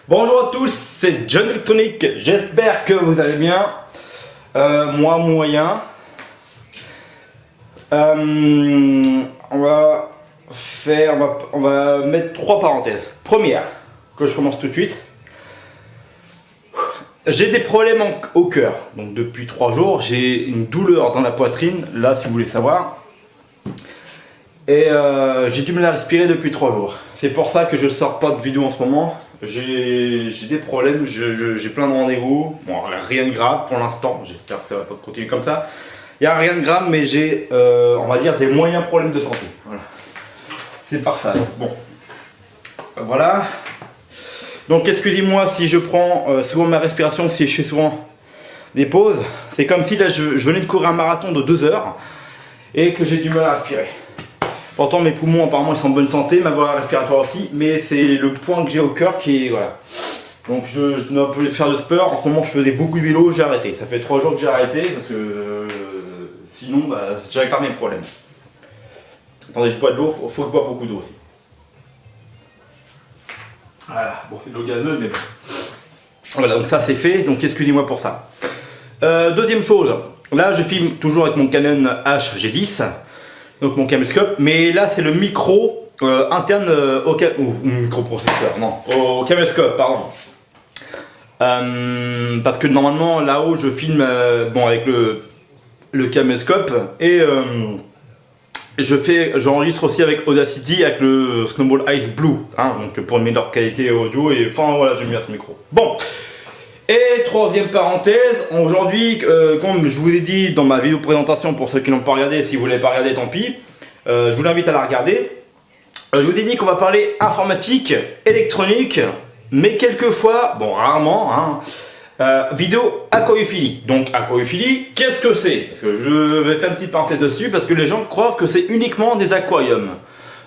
Bonjour à tous, c'est John Electronic, j'espère que vous allez bien. Moi moyen. On va mettre trois parenthèses. Première, que je commence tout de suite. J'ai des problèmes au cœur, donc depuis 3 jours, j'ai une douleur dans la poitrine, là si vous voulez savoir. Et j'ai du mal à respirer depuis 3 jours. C'est pour ça que je ne sors pas de vidéo en ce moment. J'ai des problèmes, j'ai plein de rendez-vous. Bon, rien de grave pour l'instant, j'espère que ça va pas continuer comme ça. Il n'y a rien de grave, mais j'ai, on va dire, des moyens problèmes de santé. Voilà. C'est parfait. Bon, voilà. Donc excusez-moi si je prends souvent ma respiration, si je fais souvent des pauses. C'est comme si là je venais de courir un marathon de 2 heures et que j'ai du mal à respirer. Pourtant mes poumons apparemment ils sont en bonne santé, ma voie respiratoire aussi, mais c'est le point que j'ai au cœur qui est voilà. Donc je dois plus faire de sport. En ce moment je faisais beaucoup de vélo, j'ai arrêté. Ça fait 3 jours que j'ai arrêté parce que sinon j'ai encore mes problèmes. Attendez, je bois de l'eau, faut que je bois beaucoup d'eau aussi. Voilà, bon c'est de l'eau gazeuse mais bon. Voilà, donc ça c'est fait, donc excusez-moi pour ça. Deuxième chose, là je filme toujours avec mon Canon H-G10, donc mon caméscope, mais là c'est le micro interne au microprocesseur, non, au caméscope, pardon. Parce que normalement là-haut je filme bon, avec le caméscope et j'enregistre aussi avec Audacity avec le Snowball Ice Blue, hein, donc pour une meilleure qualité audio et enfin voilà j'aime bien ce micro. Bon, et troisième parenthèse, aujourd'hui comme je vous ai dit dans ma vidéo présentation, pour ceux qui n'ont pas regardé, si vous ne l'avez pas regardé tant pis, je vous invite à la regarder. Je vous ai dit qu'on va parler informatique, électronique, mais quelquefois, bon rarement, hein, vidéo aquariophilie. Donc aquariophilie, qu'est-ce que c'est? Parce que je vais faire une petite parenthèse dessus parce que les gens croient que c'est uniquement des aquariums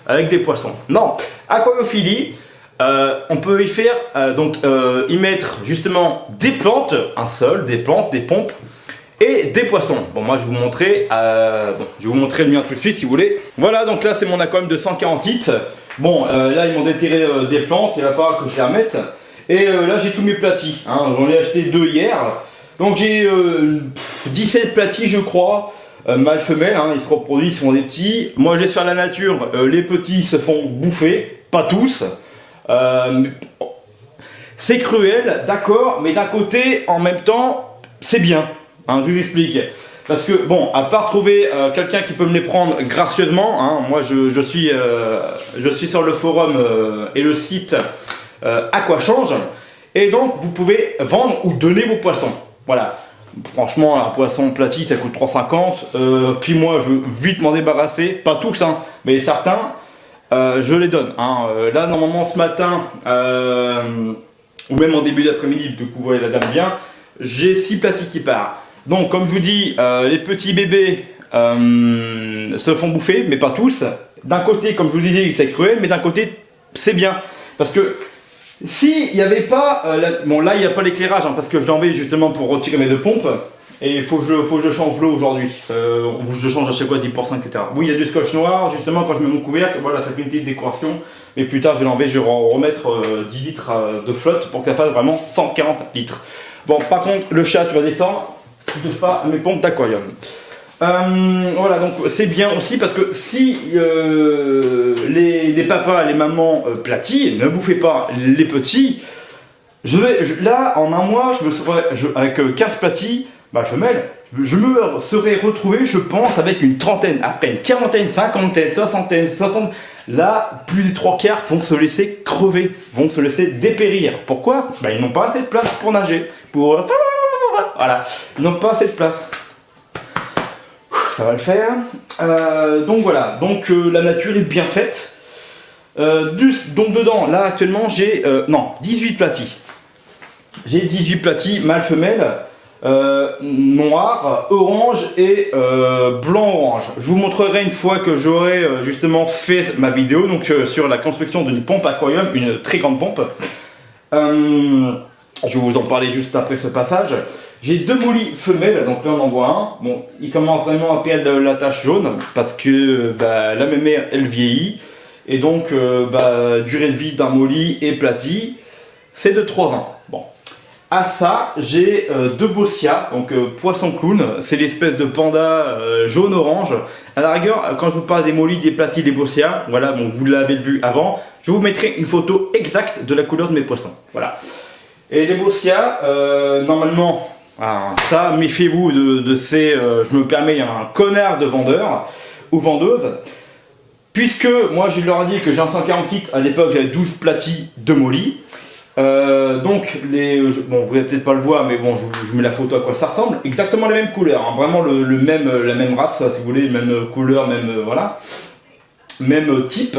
avec des poissons. Non, aquariophilie, on peut y faire y mettre justement des plantes, un sol, des plantes, des pompes et des poissons. Bon, moi je vais vous montrer, je vais vous montrer le mien tout de suite si vous voulez. Voilà, donc là c'est mon aquarium de 140 litres. Bon, là ils m'ont déterré des plantes, il va falloir que je les remette. Et là j'ai tous mes platis, hein. J'en ai acheté 2 hier. Donc j'ai 17 platis je crois, mâle femelle, hein. Ils se reproduisent, ils font des petits. Moi je laisse faire la nature, les petits se font bouffer, pas tous. C'est cruel, d'accord, mais d'un côté en même temps c'est bien, hein, je vous explique. Parce que bon, à part trouver quelqu'un qui peut me les prendre gracieusement, hein, moi je suis sur le forum et le site Aquachange, et donc vous pouvez vendre ou donner vos poissons. Voilà, franchement un poisson plati ça coûte 3,50 puis moi je veux vite m'en débarrasser, pas tous hein, mais certains je les donne hein. Là normalement ce matin ou même en début d'après-midi, du coup vous voyez la dame bien, j'ai 6 platis qui partent. Donc comme je vous dis, les petits bébés se font bouffer, mais pas tous. D'un côté, comme je vous disais, c'est cruel, mais d'un côté, c'est bien. Parce que s'il n'y avait pas... bon là, il n'y a pas l'éclairage, hein, parce que je l'envoie justement pour retirer mes 2 pompes. Et il faut que je change l'eau aujourd'hui. Je change à chaque fois 10%, etc. Oui, il y a du scotch noir, justement, quand je mets mon couvercle, voilà, ça fait une petite décoration. Mais plus tard, je vais l'enlever, je vais remettre 10 litres de flotte pour que ça fasse vraiment 140 litres. Bon, par contre, le chat, tu vas descendre. Je touche pas à mes pompes d'aquarium. Voilà, donc c'est bien aussi parce que si les papas, les mamans platis, ne bouffez pas les petits, là en un mois, avec 15 platis, femelles, je me serais retrouvé, je pense, avec une trentaine, après une quarantaine, cinquantaine, soixantaine, 60. Là, plus des 3/4 vont se laisser crever, vont se laisser dépérir. Pourquoi? Ils n'ont pas assez de place pour nager, voilà, ils n'ont pas assez de place. Ça va le faire. Donc voilà, donc la nature est bien faite. Donc dedans, là actuellement, j'ai 18 platis. J'ai 18 platis mâle femelle, noir, orange et blanc-orange. Je vous montrerai une fois que j'aurai justement fait ma vidéo donc sur la construction d'une pompe aquarium, une très grande pompe. Je vais vous en parler juste après ce passage. J'ai 2 mollies femelles, donc là on en voit un. Bon, il commence vraiment à perdre la tache jaune parce que la mémère elle vieillit et donc durée de vie d'un molly est platie. c'est de 3 ans. Bon. À ça, j'ai deux Bossia, donc poisson clown, c'est l'espèce de panda jaune-orange. À la rigueur, quand je vous parle des mollies, des platis, des Bossia, voilà, bon, vous l'avez vu avant, je vous mettrai une photo exacte de la couleur de mes poissons. Voilà. Et les Bossia, normalement, ça, méfiez-vous de ces, je me permets, un connard de vendeur ou vendeuse. Puisque moi, je leur ai dit que j'ai un 140 litres, à l'époque, j'avais 12 platis de mollies. Donc bon, vous allez peut-être pas le voir, mais bon, je vous mets la photo à quoi ça ressemble. Exactement la même couleur, hein, vraiment la même race, si vous voulez, même couleur, même voilà, même type.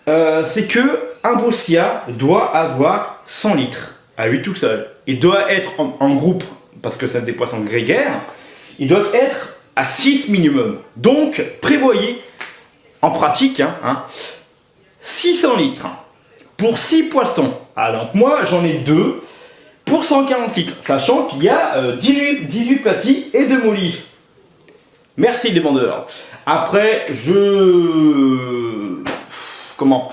C'est que un Bossia doit avoir 100 litres à lui tout seul. Il doit être en groupe parce que c'est des poissons grégaires. Ils doivent être à 6 minimum. Donc prévoyez en pratique 600 litres pour 6 poissons. Ah, donc moi j'en ai 2 pour 140 litres, sachant qu'il y a 18 platis et 2 mollies. Merci les vendeurs. Après, comment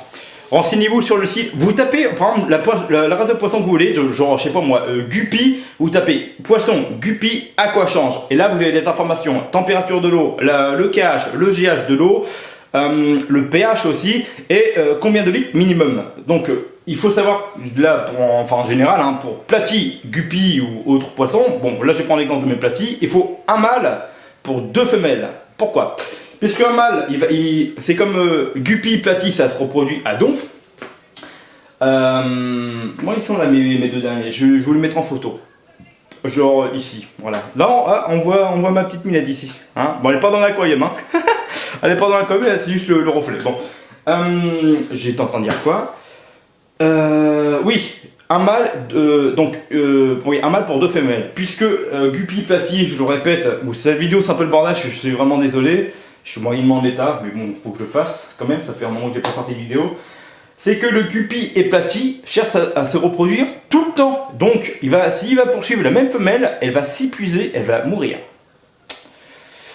renseignez-vous sur le site. Vous tapez par exemple la race de poisson que vous voulez, genre je sais pas moi, guppy, vous tapez poisson, guppy, aqua change. Et là vous avez des informations, température de l'eau, le KH, le GH de l'eau, le pH aussi, et combien de litres minimum. Donc il faut savoir, là, en général, pour platis, guppy ou autres poissons, bon là je vais prendre l'exemple de mes platis, il faut un mâle pour 2 femelles. Pourquoi ? Puisque un mâle, c'est comme guppy, platis, ça se reproduit à donf. Moi ils sont là mes 2 derniers, je vous les mettrai en photo. Genre ici, voilà. Là on voit ma petite minette ici. Bon, elle n'est pas dans l'aquarium, elle n'est pas dans l'aquarium, c'est juste le reflet. Bon, j'étais en train de dire quoi ? Oui, un mâle, un mâle pour 2 femelles. Puisque guppy, platis, je le répète, cette vidéo c'est un peu le bordel, je suis vraiment désolé. Je suis moyennement en état, mais bon, il faut que je le fasse quand même, ça fait un moment que j'ai pas sorti de vidéo. C'est que le guppy et platis cherchent à se reproduire tout le temps. Donc, s'il va poursuivre la même femelle, elle va s'épuiser, elle va mourir.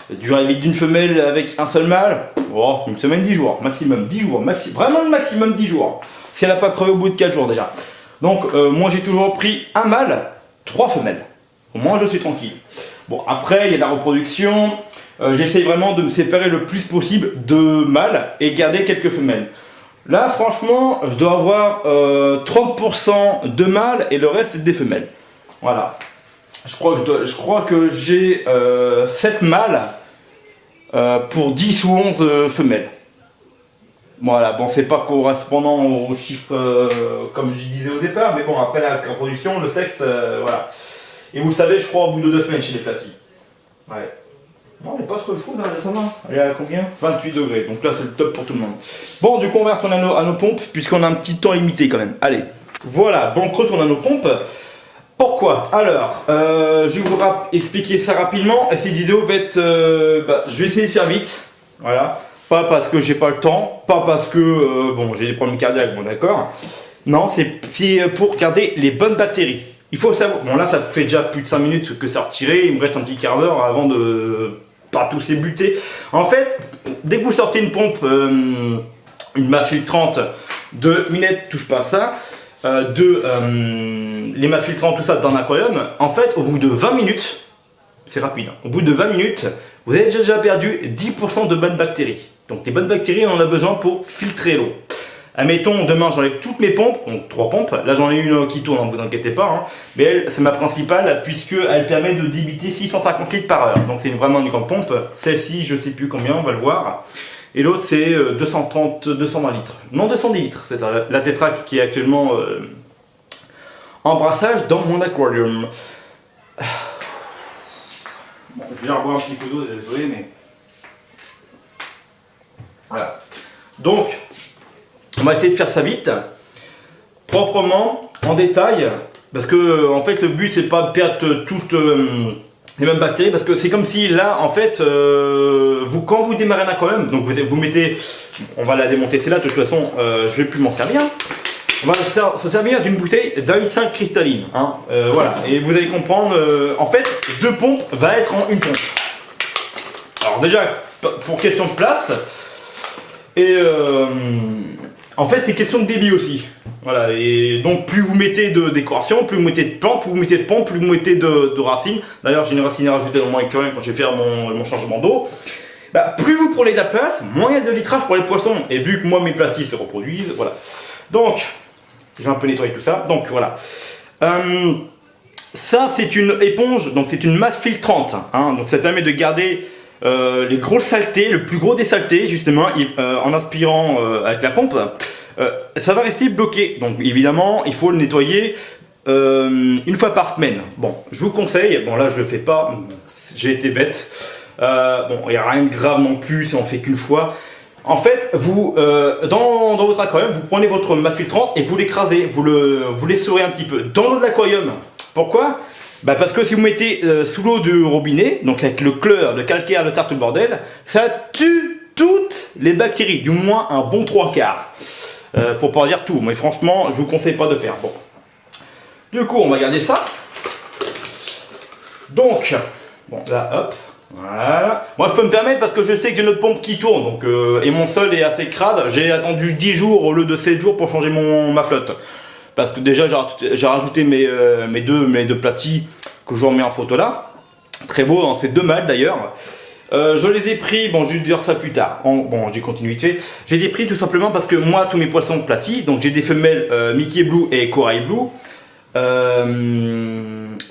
Durée de vie d'une femelle avec un seul mâle, une semaine, 10 jours, maximum 10 jours, vraiment le maximum 10 jours. Si elle n'a pas crevé au bout de 4 jours déjà. Donc, moi j'ai toujours pris un mâle, 3 femelles. Au moins, je suis tranquille. Bon, après, il y a la reproduction. J'essaye vraiment de me séparer le plus possible de mâles et garder quelques femelles. Là, franchement, je dois avoir 30% de mâles et le reste, c'est des femelles. Voilà. Je crois que j'ai 7 mâles pour 10 ou 11 femelles. Voilà, bon, c'est pas correspondant aux chiffres comme je disais au départ, mais bon, après la reproduction, le sexe, voilà. Et vous le savez, je crois, au bout de 2 semaines chez les platis. Ouais. Non, elle n'est pas trop chaude, là, ça va. Elle est à combien ? 28 degrés, donc là c'est le top pour tout le monde. Bon, du coup on va retourner à nos pompes, puisqu'on a un petit temps limité quand même. Allez, voilà, donc retourne à nos pompes. Pourquoi ? Alors, je vais vous expliquer ça rapidement. Cette vidéo va être... je vais essayer de faire vite, voilà. Pas parce que j'ai pas le temps, pas parce que j'ai des problèmes cardiaques, bon d'accord. Non, c'est pour garder les bonnes bactéries. Il faut savoir, bon là ça fait déjà plus de 5 minutes que ça a retiré, il me reste un petit quart d'heure avant de pas tous les buter. En fait, dès que vous sortez une pompe, une MAF filtrante de Minette, touche pas à ça, les MAF filtrantes, tout ça dans l'aquarium, en fait au bout de 20 minutes, c'est rapide, au bout de 20 minutes, vous avez déjà perdu 10% de bonnes bactéries. Donc les bonnes bactéries, on en a besoin pour filtrer l'eau. Admettons, demain j'enlève toutes mes pompes, donc 3 pompes, là j'en ai une qui tourne, ne vous inquiétez pas, mais elle, c'est ma principale puisqu'elle permet de débiter 650 litres par heure, donc c'est vraiment une grande pompe. Celle-ci, je sais plus combien, on va le voir. Et l'autre c'est 220 litres, non 210 litres, c'est ça, la Tetra qui est actuellement en brassage dans mon aquarium. Bon, je vais reboire un petit peu d'eau, désolé, mais... Voilà. Donc, on va essayer de faire ça vite, proprement, en détail, parce que en fait le but c'est pas de perdre toutes les mêmes bactéries, parce que c'est comme si là en fait quand vous démarrez un aquarium, donc vous mettez, on va la démonter celle-là, de toute façon je vais plus m'en servir, on va se servir d'une bouteille d'A85 cristalline, voilà, et vous allez comprendre, en fait 2 pompes va être en une pompe. Alors déjà pour question de place, et En fait, c'est question de débit aussi. Voilà, et donc plus vous mettez de décoration, plus vous mettez de plantes, plus vous mettez de pompes, plus vous mettez de racines. D'ailleurs, j'ai une racine à rajouter dans mon aquarium quand je vais faire mon changement d'eau. Bah, plus vous prenez de la place, moins il y a de litrage pour les poissons. Et vu que moi mes platis se reproduisent, voilà. Donc, je vais un peu nettoyer tout ça. Donc voilà. Ça, c'est une éponge, donc c'est une masse filtrante. Hein, donc ça permet de garder les grosses saletés, le plus gros des saletés, justement, en aspirant avec la pompe. Ça va rester bloqué. Donc évidemment, il faut le nettoyer une fois par semaine. Bon, je vous conseille, bon là je le fais pas, j'ai été bête. Bon, il n'y a rien de grave non plus si on fait qu'une fois. En fait, vous, dans votre aquarium, vous prenez votre masse filtrante et vous l'écrasez, vous l'essorez un petit peu dans l'eau de l'aquarium. Pourquoi? Bah parce que si vous mettez sous l'eau du robinet, donc avec le chlore, le calcaire, le tartre, le bordel, ça tue toutes les bactéries, du moins un bon 3/4. Pour pas dire tout, mais franchement, je vous conseille pas de faire. Bon. Du coup, on va garder ça. Donc, bon, là, hop. Voilà. Moi, je peux me permettre parce que je sais que j'ai une autre pompe qui tourne. Donc, et mon sol est assez crade. J'ai attendu 10 jours au lieu de 7 jours pour changer ma flotte. Parce que déjà, j'ai rajouté mes deux platis que je vous remets en photo là. Très beau, hein, c'est 2 mâles d'ailleurs. Je les ai pris, bon je vais dire ça plus tard, bon j'ai continuité. Je les ai pris tout simplement parce que moi tous mes poissons platis, donc j'ai des femelles Mickey Blue et Corail Blue.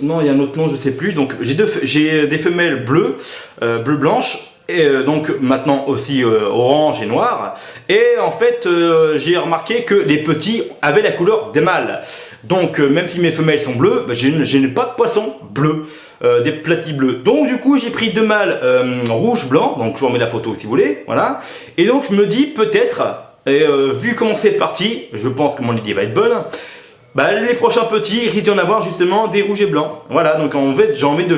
Non il y a un autre nom je sais plus, donc j'ai des femelles bleues, bleu blanche. Et donc maintenant aussi orange et noir. Et en fait j'ai remarqué que les petits avaient la couleur des mâles. Donc même si mes femelles sont bleues, bah, je n'ai pas de poisson bleu, des platis bleus. Donc du coup j'ai pris 2 mâles rouge blanc. Donc je vous remets la photo si vous voulez. Voilà. Et donc je me dis peut-être, vu comment c'est parti, je pense que mon idée va être bonne. Bah, les prochains petits, il risque d'y en avoir justement des rouges et blancs. Voilà, donc en fait j'ai envie de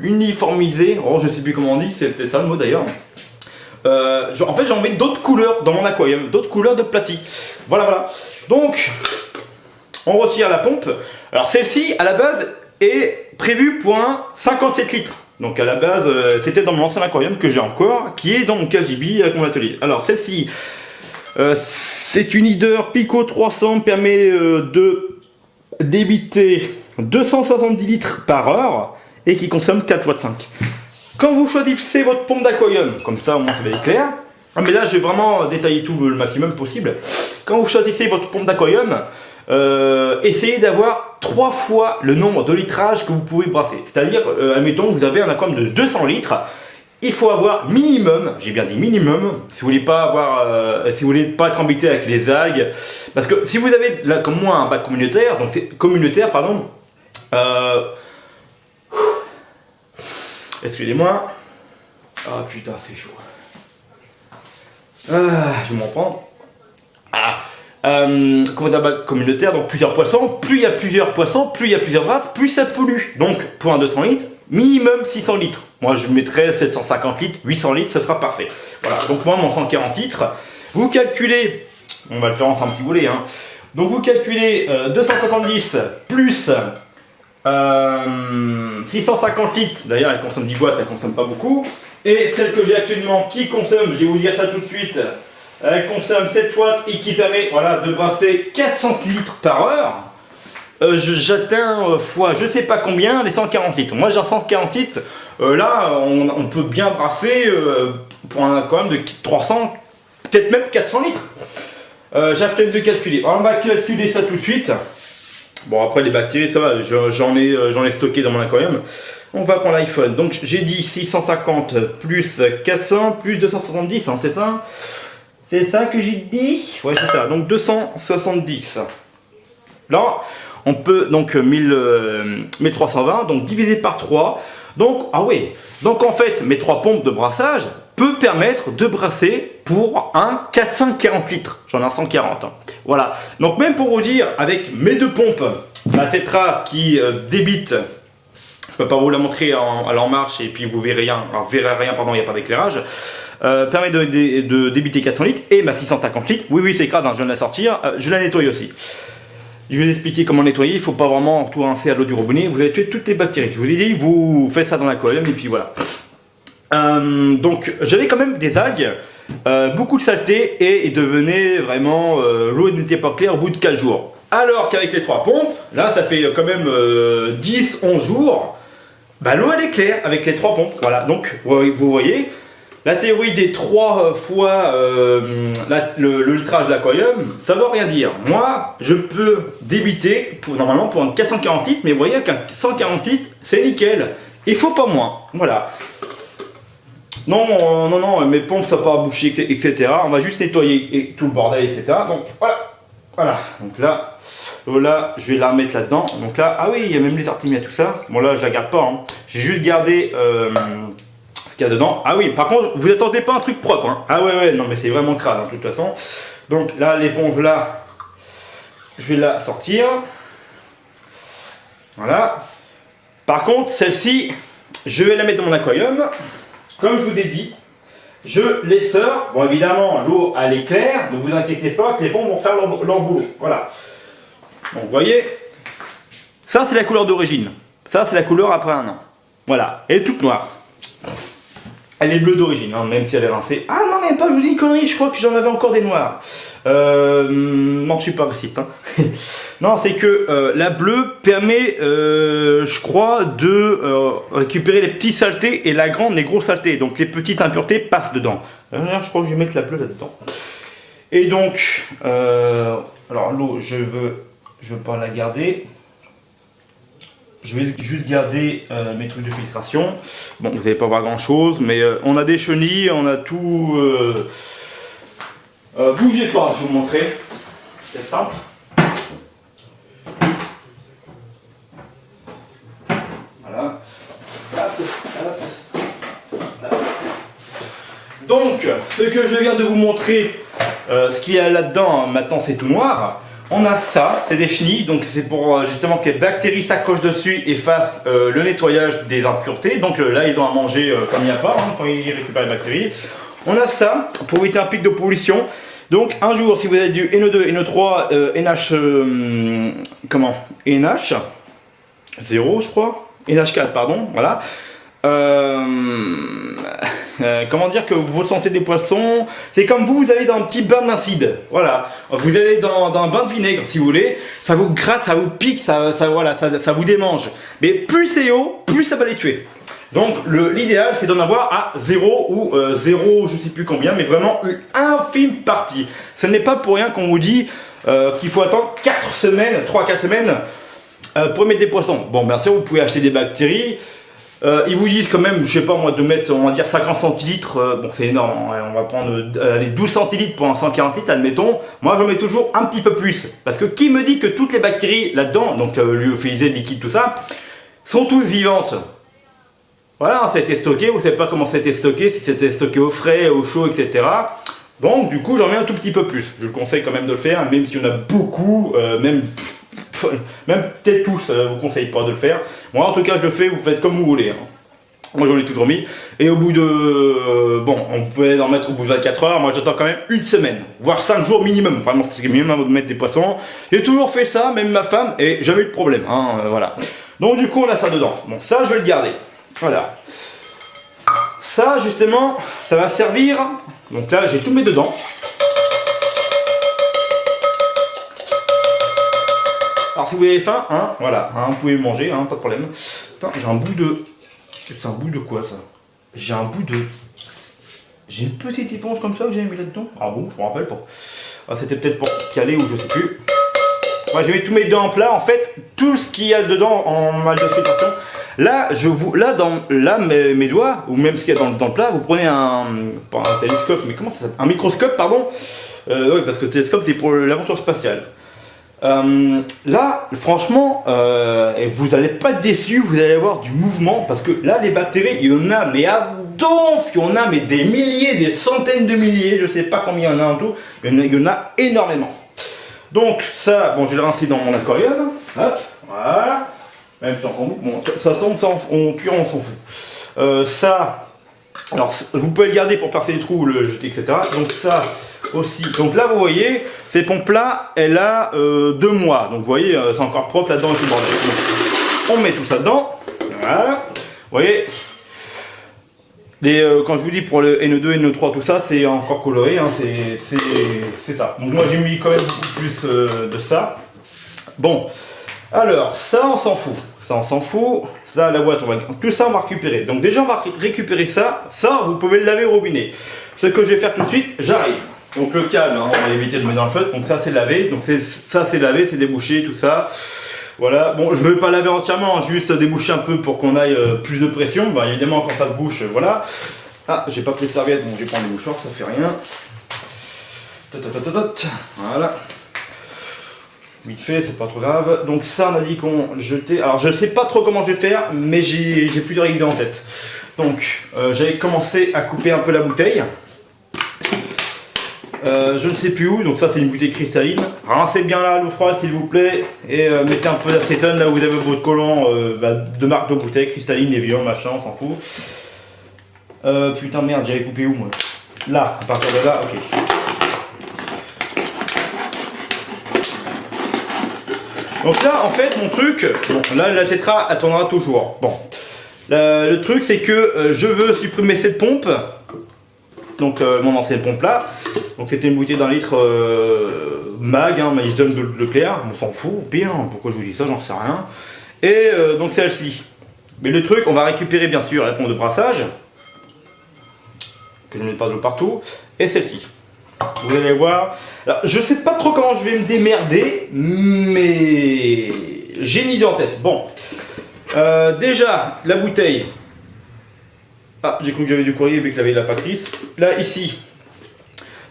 uniformiser, oh je sais plus comment on dit, c'est peut-être ça le mot d'ailleurs. En fait j'ai envie d'autres couleurs dans mon aquarium, d'autres couleurs de platis. Voilà. Donc, on retire la pompe. Alors celle-ci, à la base, est prévue pour un 57 litres. Donc à la base, c'était dans mon ancien aquarium que j'ai encore, qui est dans mon KGB avec mon atelier. Alors celle-ci... c'est une Leader Pico 300, permet de débiter 270 litres par heure et qui consomme 4,5 watts. Quand vous choisissez votre pompe d'aquarium, comme ça au moins ça va être clair. Ah, mais là je vais vraiment détailler tout le maximum possible. Quand vous choisissez votre pompe d'aquarium, essayez d'avoir 3 fois le nombre de litrages que vous pouvez brasser. C'est-à-dire, admettons que vous avez un aquarium de 200 litres. Il faut avoir minimum, j'ai bien dit minimum, si vous voulez pas avoir, si vous voulez pas être embêté avec les algues, parce que si vous avez là, comme moi un bac communautaire, donc c'est communautaire pardon, excusez-moi, ah putain c'est chaud, je vais m'en prendre, quand vous avez un bac communautaire, donc plusieurs poissons, plus il y a plusieurs poissons, plus il y a plusieurs races, plus ça pollue, donc pour un 200 litres, minimum 600 litres. Moi, je mettrais 750 litres, 800 litres, ce sera parfait. Voilà, donc moi, mon 140 litres, vous calculez, on va le faire ensemble si vous voulez, hein. Donc vous calculez 270 plus 650 litres, d'ailleurs, elle consomme 10 watts, elle consomme pas beaucoup. Et celle que j'ai actuellement, qui consomme, je vais vous dire ça tout de suite, elle consomme 7 watts et qui permet voilà, de brasser 400 litres par heure. J'atteins fois je sais pas combien les 140 litres. Moi j'ai 140 litres. Là on peut bien brasser pour un aquarium de 300, peut-être même 400 litres. J'ai la flemme de calculer. Alors, on va calculer ça tout de suite. Bon après les bactéries ça va, j'en ai stocké dans mon aquarium. On va prendre l'iPhone. Donc j'ai dit 650 plus 400 plus 270, hein, c'est ça? C'est ça que j'ai dit? Ouais c'est ça. Donc 270. Là on peut donc 1320, donc divisé par 3. Donc, ah oui, donc en fait, mes 3 pompes de brassage peuvent permettre de brasser pour un 440 litres. J'en ai un 140. Hein. Voilà. Donc même pour vous dire, avec mes 2 pompes, la Tetra qui débite, je peux pas vous la montrer en marche et puis vous verrez rien. Alors, vous verrez rien, pardon, il n'y a pas d'éclairage. Permet de débiter 400 litres et ma 650 litres. Oui, c'est crade, hein, je viens de la sortir. Je la nettoie aussi. Je vais vous expliquer comment nettoyer. Il ne faut pas vraiment tout rincer à l'eau du robinet. Vous allez tuer toutes les bactéries. Je vous ai dit, vous faites ça dans l'aquarium et puis voilà. Donc j'avais quand même des algues. beaucoup de saleté et il devenait vraiment, l'eau n'était pas claire au bout de 4 jours. Alors qu'avec les 3 pompes, là ça fait quand même 10-11 jours, bah, l'eau elle est claire avec les 3 pompes. Voilà, donc vous voyez, la théorie des 3 fois le litrage de l'aquarium, ça veut rien dire. Moi, je peux débiter normalement pour un 440 litres, mais vous voyez qu'un 140 litres, c'est nickel. Il faut pas moins. Voilà. Non, mes pompes ça pas boucher, etc. On va juste nettoyer tout le bordel, etc. Donc voilà. Donc là, je vais la remettre là-dedans. Donc là, ah oui, il y a même les artémias, tout ça. Bon là, je la garde pas. Hein. J'ai juste gardé ce qu'il y a dedans. Ah oui, par contre, vous attendez pas un truc propre. Hein. Ah ouais, non mais c'est vraiment crade hein, de toute façon. Donc là, l'éponge là, je vais la sortir. Voilà. Par contre, celle-ci, je vais la mettre dans mon aquarium. Comme je vous ai dit, je les sors. Bon, évidemment, l'eau, elle est claire. Ne vous inquiétez pas que les pompes vont faire leur boulot. Voilà. Donc, vous voyez, ça, c'est la couleur d'origine. Ça, c'est la couleur après un an. Voilà. Elle est toute noire. Elle est bleue d'origine, hein, même si elle est rincée. Ah non, mais pas, je vous dis une connerie. Je crois que j'en avais encore des noirs. Non, je suis pas récite. Hein. Non, c'est que la bleue permet, je crois, de récupérer les petites saletés et la grande, les grosses saletés. Donc les petites impuretés passent dedans. Je crois que je vais mettre la bleue là-dedans. Et donc, alors l'eau, je veux pas la garder. Je vais juste garder mes trucs de filtration. Bon, vous n'allez pas voir grand-chose, mais on a des chenilles, on a tout. Bougez pas, je vais vous montrer. C'est simple. Voilà. Donc, ce que je viens de vous montrer, ce qu'il y a là-dedans, maintenant c'est tout noir. On a ça, c'est des chenilles, donc c'est pour justement que les bactéries s'accrochent dessus et fassent le nettoyage des impuretés. Donc là, ils ont à manger comme il n'y a pas, hein, quand ils récupèrent les bactéries. On a ça pour éviter un pic de pollution. Donc un jour, si vous avez du NE2, NE3, NH, NH 0, je crois, NH4, pardon, voilà. Comment dire que vous sentez des poissons, c'est comme vous allez dans un petit bain d'acide, voilà, vous allez dans un bain de vinaigre si vous voulez, ça vous gratte, ça vous pique, ça vous démange, mais plus c'est haut, plus ça va les tuer. Donc l'idéal c'est d'en avoir à 0 ou 0 je sais plus combien, mais vraiment une infime partie. Ce n'est pas pour rien qu'on vous dit qu'il faut attendre 4 semaines, 3-4 semaines pour mettre des poissons. Bon bien sûr vous pouvez acheter des bactéries. Ils vous disent quand même, je sais pas moi, de mettre, on va dire 50 centilitres, bon c'est énorme, hein, on va prendre les 12 centilitres pour un 140 litres, admettons. Moi j'en mets toujours un petit peu plus, parce que qui me dit que toutes les bactéries là-dedans, donc lyophilisé, liquide, tout ça, sont toutes vivantes. Voilà, ça a été stocké, vous savez pas comment ça a été stocké, si c'était stocké au frais, au chaud, etc. Donc du coup j'en mets un tout petit peu plus. Je vous conseille quand même de le faire, même s'il y en a beaucoup, même peut-être tous, vous conseille pas de le faire. Moi en tout cas je le fais, vous faites comme vous voulez. Hein. Moi j'en ai toujours mis. Et au bout de... bon, on peut en mettre au bout de 24 heures. Moi j'attends quand même une semaine, voire 5 jours minimum. Vraiment c'est minimum avant de mettre des poissons. J'ai toujours fait ça, même ma femme, et jamais eu de problème. Hein, voilà. Donc du coup on a ça dedans. Bon ça je vais le garder. Voilà. Ça justement, ça va servir. Donc là j'ai tout mis dedans. Alors si vous avez faim, hein, voilà, hein, vous pouvez manger, hein, pas de problème. Attends, j'ai un bout de... C'est un bout de quoi ça? J'ai un bout de... J'ai une petite éponge comme ça que j'ai mis là-dedans. Ah bon, je me rappelle pas. Ah, c'était peut-être pour caler ou je sais plus. Moi j'ai mis tous mes dents en plat. En fait, tout ce qu'il y a dedans en mal de filtration. Là, mes doigts, ou même ce qu'il y a dans le plat, vous prenez pas un télescope, mais comment ça s'appelle? Un microscope, pardon. Oui, parce que le télescope c'est pour l'aventure spatiale. Là, franchement, vous n'allez pas être déçus, vous allez avoir du mouvement parce que là, les bactéries, il y en a, mais à donf, il y en a, mais des milliers, des centaines de milliers, je sais pas combien il y en a en tout, il y en a énormément. Donc, ça, bon, je vais le rincer dans mon aquarium, hop, voilà, même si on s'en fout, bon, ça sent, on s'en fout. Ça, alors, vous pouvez le garder pour percer les trous, le jeter, etc. Donc, ça aussi. Donc là, vous voyez, ces pompes-là, elle a 2 mois. Donc vous voyez, c'est encore propre là-dedans et tout le bordel. Donc, on met tout ça dedans. Voilà. Vous voyez. Quand je vous dis pour le NE2, NE3, tout ça, c'est encore coloré, hein, c'est ça. Donc moi j'ai mis quand même beaucoup plus de ça. Bon, alors ça on s'en fout. Ça on s'en fout. Ça la boîte, tout ça on va récupérer. Donc déjà on va récupérer ça. Ça vous pouvez le laver au robinet. Ce que je vais faire tout de suite, j'arrive. Donc le câble, hein, on va éviter de mettre dans le feutre. Donc ça c'est lavé. Donc ça c'est lavé, c'est débouché, tout ça. Voilà, bon, je ne vais pas laver entièrement, juste déboucher un peu pour qu'on aille plus de pression. Bah, évidemment, quand ça se bouche, voilà. Ah, j'ai pas pris de serviette, donc je vais prendre des mouchoirs, ça fait rien. Voilà. Vite fait, c'est pas trop grave. Donc ça, on a dit qu'on jetait. Alors, je sais pas trop comment je vais faire, mais j'ai plusieurs idées en tête. Donc, j'avais commencé à couper un peu la bouteille. Je ne sais plus où, donc ça c'est une bouteille cristalline. Rincez bien là l'eau froide s'il vous plaît et mettez un peu d'acétone là où vous avez votre collant de marque de bouteille cristalline, Evian, machin, on s'en fout. Putain merde, j'avais coupé où moi? Là, à partir de là, ok. Donc là en fait mon truc, bon là la tétra elle tournera toujours. Bon, le truc c'est que je veux supprimer cette pompe. Donc mon ancienne pompe là, donc c'était une bouteille d'un litre mag, hein, magnésium de Leclerc, on s'en fout, au pire, hein, pourquoi je vous dis ça, j'en sais rien. Et donc celle-ci. Mais le truc, on va récupérer bien sûr la pompe de brassage, que je ne mette pas de l'eau partout, et celle-ci. Vous allez voir. Alors je sais pas trop comment je vais me démerder, mais j'ai une idée en tête. Bon, déjà la bouteille. Ah, j'ai cru que j'avais du courrier vu qu'il avait la factrice. Là, ici.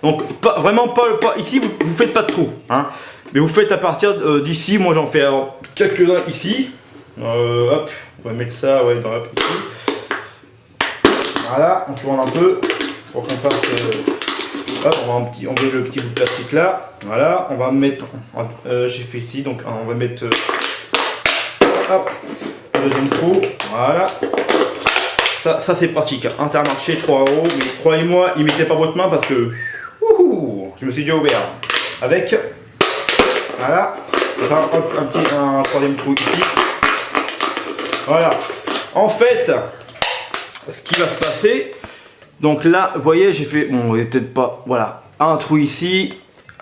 Donc, vraiment pas ici, vous faites pas de trou. Hein, mais vous faites à partir d'ici. Moi, j'en fais quelques-uns ici. Hop, on va mettre ça ouais, dans la ici. Voilà, on tourne un peu pour qu'on fasse. Hop, on va enlever le petit bout de plastique là. Voilà, on va mettre. J'ai fait ici, donc on va mettre. Hop, le deuxième trou. Voilà. Ça c'est pratique, Intermarché 3 €, mais croyez-moi, il mettez pas votre main parce que je me suis déjà ouvert avec, voilà, enfin, un troisième trou ici, voilà. En fait, ce qui va se passer, donc là, vous voyez, j'ai fait, bon, peut-être pas, voilà, un trou ici,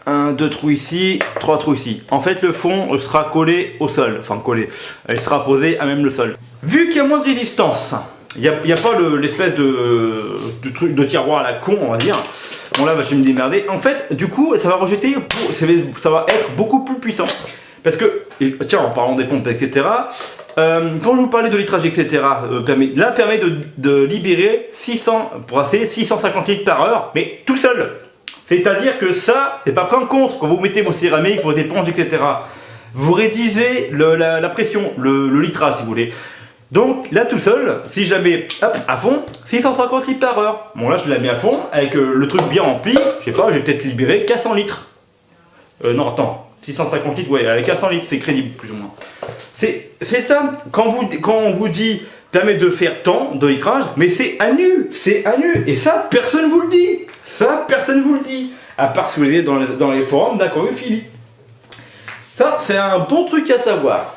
deux trous ici, trois trous ici. En fait, le fond sera collé au sol, enfin collé, elle sera posée à même le sol. Vu qu'il y a moins de résistance. Il n'y a pas l'espèce de truc de tiroir à la con, on va dire. Bon là, je vais me démerder. En fait, du coup, ça va rejeter, ça va être beaucoup plus puissant. Parce que, tiens, en parlant des pompes, etc., quand je vous parlais de litrage, etc., permet de libérer 650 litres par heure, mais tout seul. C'est-à-dire que ça, c'est pas pris en compte quand vous mettez vos céramiques, vos éponges, etc. Vous réduisez la pression, le litrage, si vous voulez. Donc là tout seul, si je la mets hop, à fond, 650 litres par heure. Bon là je la mets à fond, avec le truc bien rempli, je sais pas, j'ai peut-être libéré 400 litres. Non attends, 650 litres, ouais, avec 400 litres c'est crédible plus ou moins. C'est ça, quand on vous dit permet de faire tant de litrage, mais c'est à nu, et ça personne vous le dit. À part si vous l'avez dans les forums d'aquariophilie. Ça c'est un bon truc à savoir.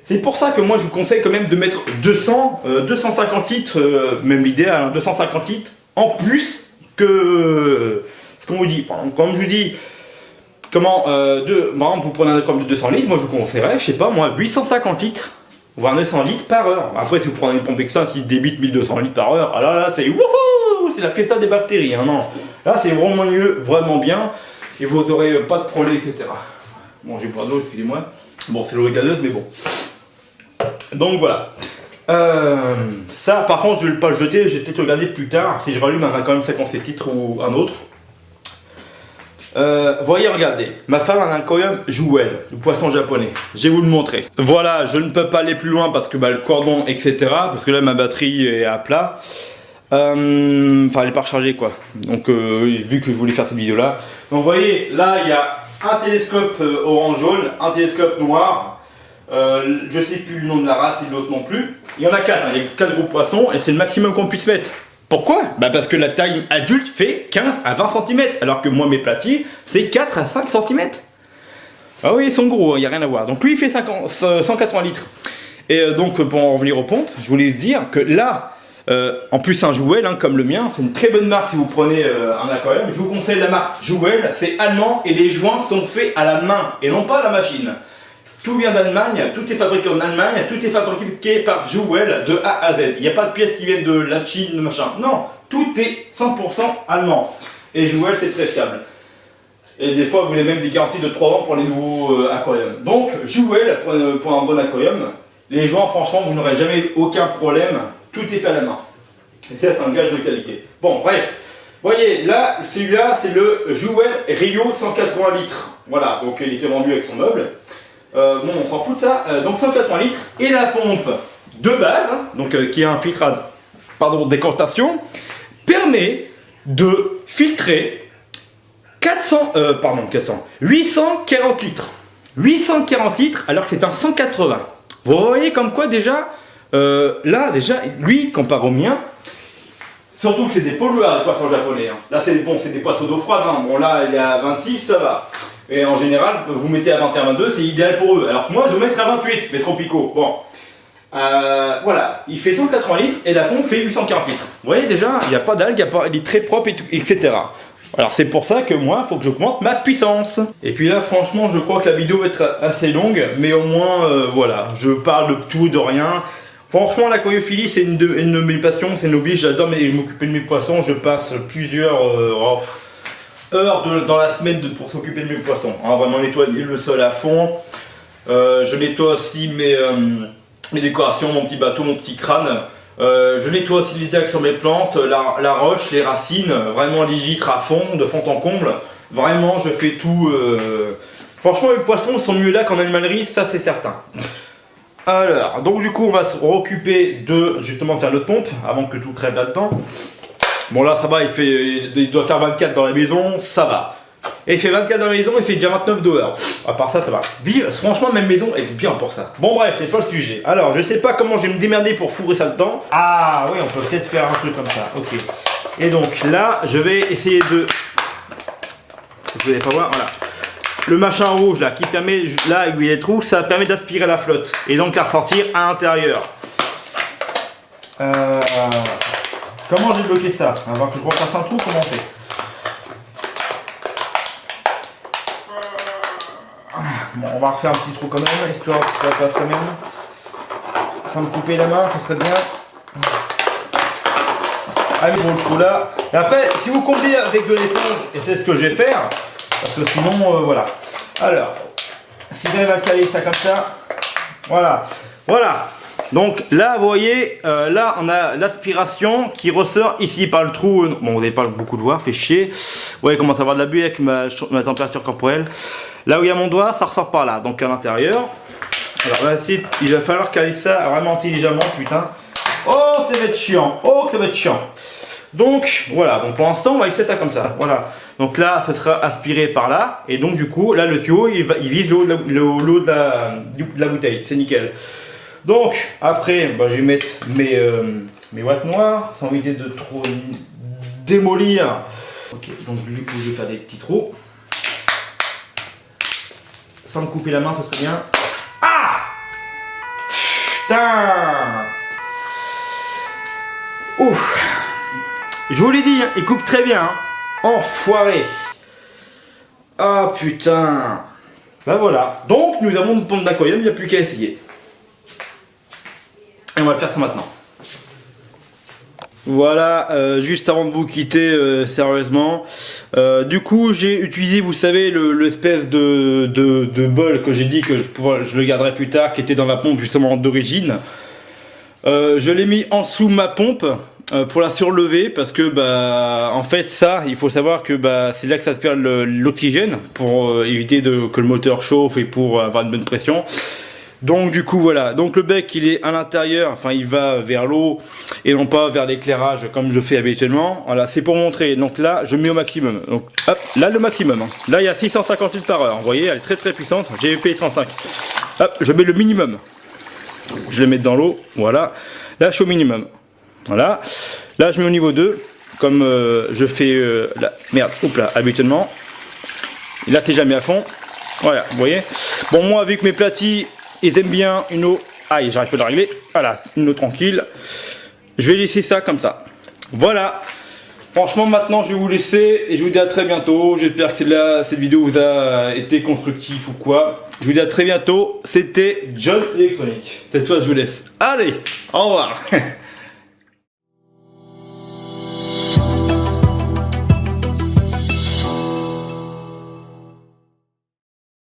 C'est pour ça que moi je vous conseille quand même de mettre 250 litres, même l'idéal, hein, 250 litres en plus que ce qu'on vous dit. Comme je vous dis, par exemple vous prenez un câble de 200 litres, moi je vous conseillerais, je sais pas moi, 850 litres, voire 900 litres par heure. Après si vous prenez une pompe Exxon qui débite 1200 litres par heure, alors là c'est wouhou, c'est la fiesta des bactéries, hein, non. Là c'est vraiment mieux, vraiment bien, et vous n'aurez pas de problème, etc. Bon j'ai pas d'eau, excusez-moi. Bon c'est l'eau gazeuse mais bon. Donc voilà. Ça par contre je vais pas le jeter, je vais peut-être le regarder plus tard. Si je rallume un quand même 57 litres ou un autre. Voyez, regardez, ma femme a un aquarium Jouel, du poisson japonais. Je vais vous le montrer. Voilà, je ne peux pas aller plus loin parce que le cordon, etc. Parce que là ma batterie est à plat. Enfin elle est pas rechargée quoi. Donc vu que je voulais faire cette vidéo là. Donc vous voyez, là il y a un télescope orange jaune, un télescope noir. Je sais plus le nom de la race et de l'autre non plus. Il y en a 4, il y a 4 gros poissons et c'est le maximum qu'on puisse mettre. Pourquoi? Parce que la taille adulte fait 15 à 20 cm, alors que moi mes platiers c'est 4 à 5 cm. Ah oui, ils sont gros, il n'y a rien à voir. Donc lui il fait 180 litres. Et donc pour en revenir aux pompes, je voulais dire que là, En plus un Jouel hein, comme le mien, c'est une très bonne marque si vous prenez un aquarium. Je vous conseille la marque Jouel, c'est allemand et les joints sont faits à la main et non pas à la machine. Tout vient d'Allemagne, tout est fabriqué en Allemagne, tout est fabriqué par Jouel de A à Z. Il n'y a pas de pièces qui viennent de la Chine, machin. Non, tout est 100% allemand. Et Jouel c'est très fiable. Et des fois vous avez même des garanties de 3 ans pour les nouveaux aquariums. Donc Jouel pour un bon aquarium, les joints franchement vous n'aurez jamais aucun problème. Tout est fait à la main. Et ça, c'est un gage de qualité. Bon, bref. Vous voyez, là, celui-là, c'est le Jouel Rio 180 litres. Voilà, donc il était vendu avec son meuble. Bon, on s'en fout de ça. Donc 180 litres. Et la pompe de base, hein, donc qui a un filtre à décantation, permet de filtrer 840 litres. 840 litres alors que c'est un 180. Vous voyez comme quoi déjà là, déjà, lui, comparé au mien, surtout que c'est des pollueurs, les poissons japonais. Hein. Là, c'est bon, des poissons d'eau froide. Hein. Bon, là, il est à 26, ça va. Et en général, vous mettez à 21, 22, c'est idéal pour eux. Alors que moi, je vais mettre à 28, mais tropicaux. Bon. Voilà, il fait 180 litres et la pompe fait 840 litres. Vous voyez déjà, il n'y a pas d'algues, il est très propre, et tout, etc. Alors c'est pour ça que moi, il faut que j'augmente ma puissance. Et puis là, franchement, je crois que la vidéo va être assez longue, mais au moins, voilà, je parle de tout, de rien. Franchement, l'aquariophilie, c'est une de mes passions, c'est une hobby, j'adore m'occuper de mes poissons, je passe plusieurs heures dans la semaine pour s'occuper de mes poissons. Hein, vraiment nettoyer le sol à fond, je nettoie aussi mes décorations, mon petit bateau, mon petit crâne. Je nettoie aussi les algues sur mes plantes, la roche, les racines, vraiment les vitres à fond, de fond en comble. Vraiment, je fais tout. Franchement, les poissons sont mieux là qu'en animalerie, ça c'est certain. Alors, donc du coup, on va se occuper de justement faire notre pompe avant que tout crève là-dedans. Bon, là ça va, il doit faire 24 dans la maison, ça va. Et il fait 24 dans la maison, il fait déjà 29 dehors. À part ça, ça va. Franchement, même maison est bien pour ça. Bon, bref, c'est pas le sujet. Alors, je sais pas comment je vais me démerder pour fourrer ça dedans. Ah, oui, on peut peut-être faire un truc comme ça. Ok. Et donc là, je vais essayer de. Vous pouvez pas voir, voilà. Le machin rouge là, qui permet, là, où il y a des trous, ça permet d'aspirer la flotte. Et donc la ressortir à l'intérieur. Comment j'ai bloqué ça? Avant que je refasse un trou, comment on fait? Bon, on va refaire un petit trou quand même, histoire que ça passe quand même. Sans me couper la main, ça serait bien. Allez, bon, le trou là. Et après, si vous comblez avec de l'éponge, et c'est ce que je vais faire, parce que sinon, voilà. Alors, si j'arrive à caler ça comme ça, voilà. Voilà. Donc là, vous voyez, là, on a l'aspiration qui ressort ici par le trou. Bon, vous n'avez pas beaucoup de voir, fait chier. Vous voyez, commence à avoir de la buée avec ma température corporelle. Là où il y a mon doigt, ça ressort par là, donc à l'intérieur. Alors là, il va falloir caler ça vraiment intelligemment, putain. Oh, ça va être chiant. Oh, ça va être chiant. Donc, voilà. Donc pour l'instant, on va laisser ça comme ça. Voilà. Donc là, ça sera aspiré par là. Et donc, du coup, là, le tuyau, il vise l'eau de la bouteille. C'est nickel. Donc, après, bah, je vais mettre mes watts noirs, sans éviter de trop démolir. Ok, donc du coup, je vais faire des petits trous. Sans me couper la main, ça serait bien. Ah! Putain! Ouf! Je vous l'ai dit, hein, il coupe très bien. Hein. Enfoiré! Ah putain! Ben voilà. Donc, nous avons une pompe d'aquarium, il n'y a plus qu'à essayer. Et on va faire ça maintenant. Voilà, juste avant de vous quitter, sérieusement. Du coup, j'ai utilisé, vous savez, l'espèce de bol que j'ai dit que je le garderai plus tard, qui était dans la pompe justement d'origine. Je l'ai mis en dessous ma pompe pour la surlever parce que bah en fait ça, il faut savoir que bah c'est là que ça aspire l'oxygène pour éviter que le moteur chauffe et pour avoir une bonne pression. Donc du coup voilà, donc le bec il est à l'intérieur, enfin il va vers l'eau et non pas vers l'éclairage comme je fais habituellement. Voilà, c'est pour montrer. Donc là je mets au maximum. Donc hop, là le maximum. Là il y a 650 litres par heure. Vous voyez, elle est très très puissante. GVP 35. Hop, je mets le minimum. Je les mets dans l'eau. Voilà. Là je suis au minimum. Voilà. Là je mets au niveau 2 comme je fais merde, hop là, habituellement. Et là c'est jamais à fond. Voilà, vous voyez. Bon moi avec mes platis ils aiment bien une eau. Aïe, j'arrive pas de la régler. Voilà, une eau tranquille. je vais laisser ça comme ça. Voilà. Franchement, maintenant, je vais vous laisser et je vous dis à très bientôt. J'espère que cette vidéo vous a été constructive ou quoi. Je vous dis à très bientôt. C'était John Electronic. Cette fois, je vous laisse. Allez, au revoir.